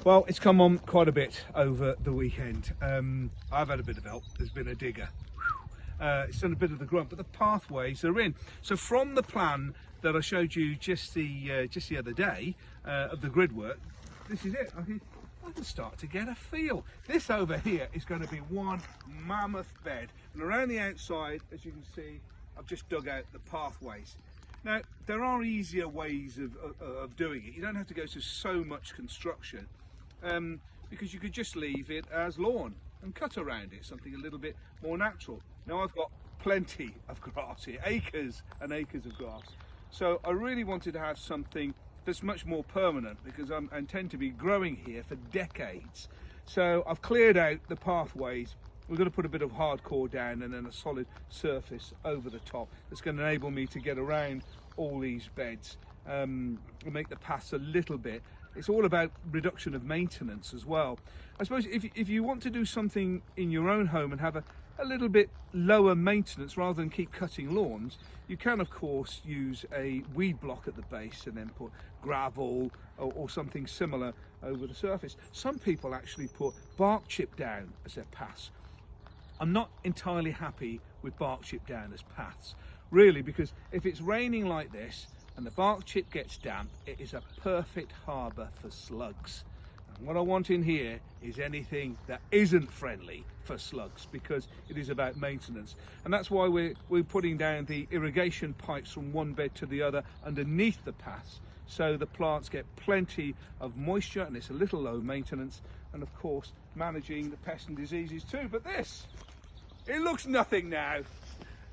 Well, it's come on quite a bit over the weekend. I've had a bit of help. There's been a digger. It's done a bit of the grunt, but the pathways are in. So from the plan that I showed you just the other day of the grid work, this is it. I can start to get a feel. This over here is going to be one mammoth bed, and around the outside, as you can see, I've just dug out the pathways. Now, there are easier ways of doing it. You don't have to go to so much construction, because you could just leave it as lawn and cut around it, something a little bit more natural. Now, I've got plenty of grass here, acres and acres of grass. So I really wanted to have something that's much more permanent, because I intend to be growing here for decades. So I've cleared out the pathways. We're going to put a bit of hardcore down and then a solid surface over the top that's going to enable me to get around all these beds and make the paths a little bit. It's all about reduction of maintenance as well. I suppose if you want to do something in your own home and have a little bit lower maintenance rather than keep cutting lawns, you can of course use a weed block at the base and then put gravel or something similar over the surface. Some people actually put bark chip down as their paths. I'm not entirely happy with bark chip down as paths, really, because if it's raining like this and the bark chip gets damp, it is a perfect harbour for slugs. And what I want in here is anything that isn't friendly for slugs, because it is about maintenance. And that's why we're putting down the irrigation pipes from one bed to the other underneath the paths, so the plants get plenty of moisture and it's a little low maintenance, and of course managing the pests and diseases too. But this, it looks nothing now,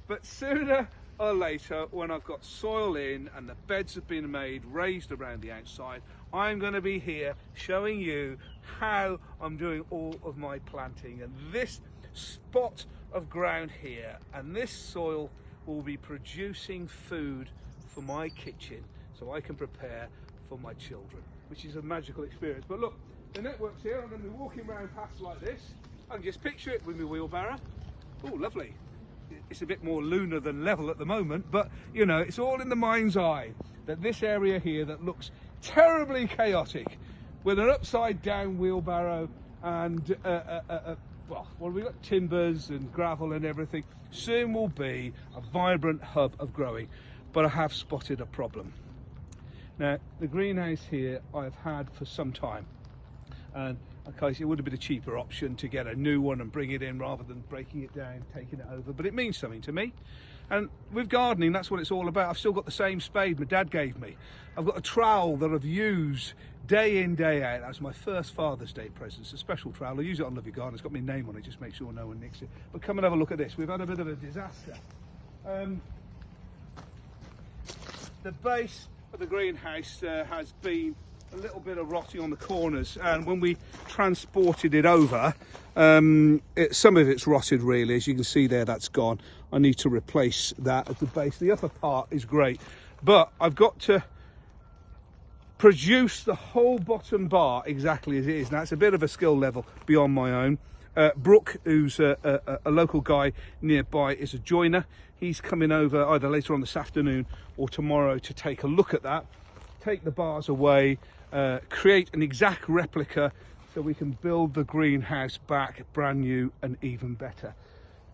but sooner or later, when I've got soil in and the beds have been made, raised around the outside, I'm going to be here showing you how I'm doing all of my planting. And this spot of ground here and this soil will be producing food for my kitchen, so I can prepare for my children, which is a magical experience. But look, the network's here. I'm going to be walking around paths like this. I can just picture it with my wheelbarrow. Oh, lovely. It's a bit more lunar than level at the moment, but you know, it's all in the mind's eye that this area here that looks terribly chaotic, with an upside down wheelbarrow and well, what have we got, timbers and gravel and everything, soon will be a vibrant hub of growing. But I have spotted a problem. Now, the greenhouse here I've had for some time, and okay, it would have been a cheaper option to get a new one and bring it in rather than breaking it down, taking it over, but it means something to me. And with gardening, that's what it's all about. I've still got the same spade my dad gave me. I've got a trowel that I've used day in, day out. That was my first Father's Day present. It's a special trowel. I use it on Love Your Garden. It's got my name on it, just make sure no one nicks it. But come and have a look at this. We've had a bit of a disaster. The base of the greenhouse has been a little bit of rotting on the corners, and when we transported it over, some of it's rotted really. As you can see there, that's gone. I need to replace that at the base. The upper part is great, but I've got to produce the whole bottom bar exactly as it is. Now, it's a bit of a skill level beyond my own. Brooke, who's a local guy nearby, is a joiner. He's coming over either later on this afternoon or tomorrow to take a look at that, take the bars away, create an exact replica so we can build the greenhouse back brand new and even better.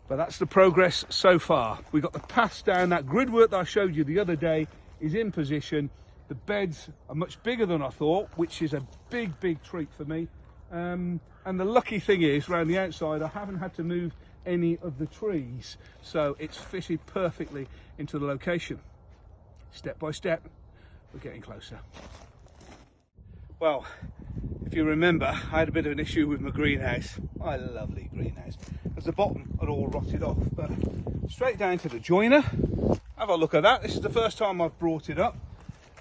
But that's the progress so far. We got the paths down. That grid work that I showed you the other day is in position. The beds are much bigger than I thought, which is a big treat for me. And the lucky thing is, around the outside, I haven't had to move any of the trees, so it's fitted perfectly into the location. Step by step, we're getting closer. Well, if you remember, I had a bit of an issue with my greenhouse. My lovely greenhouse, as the bottom had all rotted off. But straight down to the joiner, have a look at that. This is the first time I've brought it up.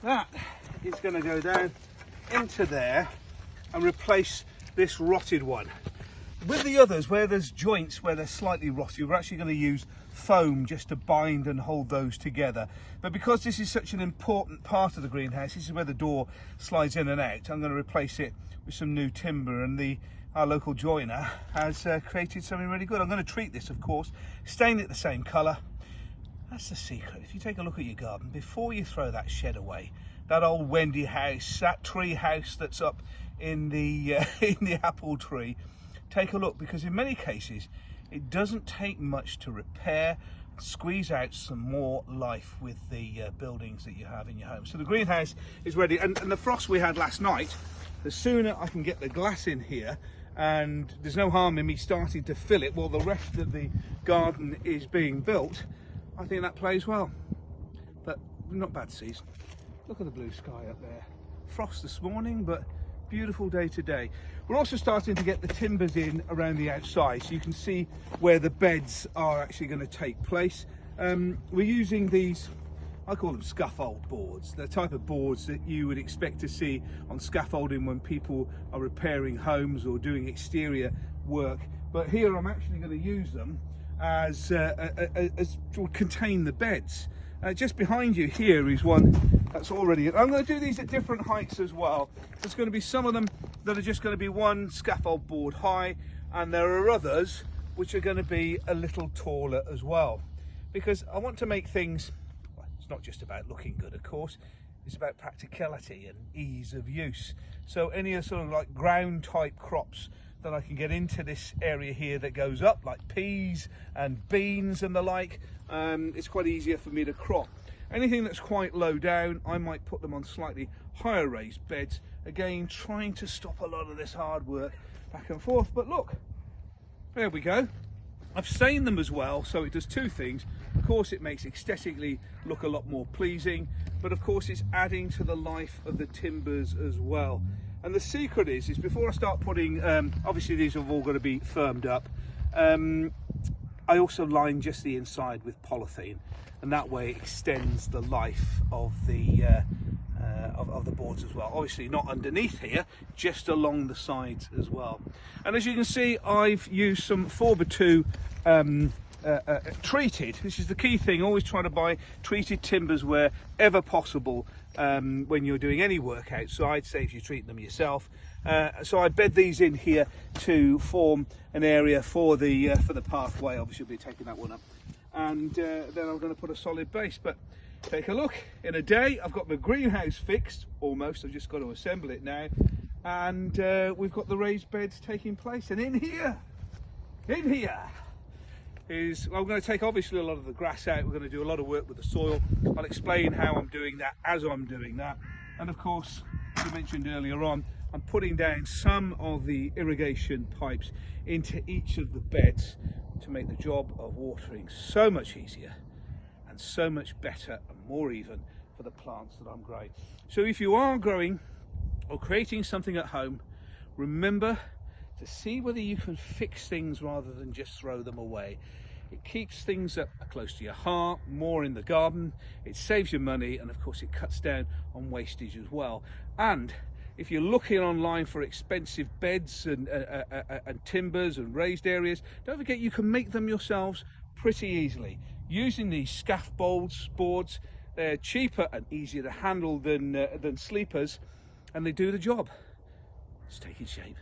That is going to go down into there and replace this rotted one. With the others, where there's joints where they're slightly rotty, we're actually going to use foam just to bind and hold those together. But because this is such an important part of the greenhouse, this is where the door slides in and out, I'm going to replace it with some new timber, and our local joiner has created something really good. I'm going to treat this, of course, stain it the same colour. That's the secret. If you take a look at your garden, before you throw that shed away, that old Wendy house, that tree house that's up in the in the apple tree, take a look, because in many cases it doesn't take much to repair, squeeze out some more life with the buildings that you have in your home. So the greenhouse is ready, and the frost we had last night, the sooner I can get the glass in here, and there's no harm in me starting to fill it while the rest of the garden is being built, I think that plays well. But not bad season. Look at the blue sky up there. Frost this morning, but beautiful day today. We're also starting to get the timbers in around the outside, so you can see where the beds are actually going to take place. We're using these, I call them scaffold boards. They're the type of boards that you would expect to see on scaffolding when people are repairing homes or doing exterior work. But here I'm actually going to use them as to contain the beds. Just behind you here is one that's already, I'm going to do these at different heights as well. There's going to be some of them that are just going to be one scaffold board high, and there are others which are going to be a little taller as well, because I want to make things, well, it's not just about looking good, of course, it's about practicality and ease of use. So any sort of like ground type crops that I can get into this area here that goes up, like peas and beans and the like, it's quite easier for me to crop. Anything that's quite low down, I might put them on slightly higher raised beds, again trying to stop a lot of this hard work back and forth. But look, there we go. I've stained them as well, so it does two things. Of course, it makes aesthetically look a lot more pleasing, but of course it's adding to the life of the timbers as well. And the secret is before I start putting, obviously these have all got to be firmed up, I also line just the inside with polythene, and that way it extends the life of the boards as well. Obviously not underneath here, just along the sides as well. And as you can see, I've used some 4x2 treated. This is the key thing, always try to buy treated timbers wherever possible when you're doing any work outside, say if you treat them yourself. So I bed these in here to form an area for the pathway. Obviously we'll be taking that one up, and then I'm going to put a solid base. But take a look, in a day I've got my greenhouse fixed almost. I've just got to assemble it now, and we've got the raised beds taking place. And in here is, well, I'm going to take obviously a lot of the grass out. We're going to do a lot of work with the soil. I'll explain how I'm doing that as I'm doing that. And of course, as I mentioned earlier on, I'm putting down some of the irrigation pipes into each of the beds to make the job of watering so much easier and so much better and more even for the plants that I'm growing. So if you are growing or creating something at home, remember to see whether you can fix things rather than just throw them away. It keeps things up close to your heart, more in the garden, it saves you money, and of course it cuts down on wastage as well. And if you're looking online for expensive beds and timbers and raised areas, don't forget you can make them yourselves pretty easily using these scaffold boards. They're cheaper and easier to handle than sleepers, and they do the job. It's taking shape.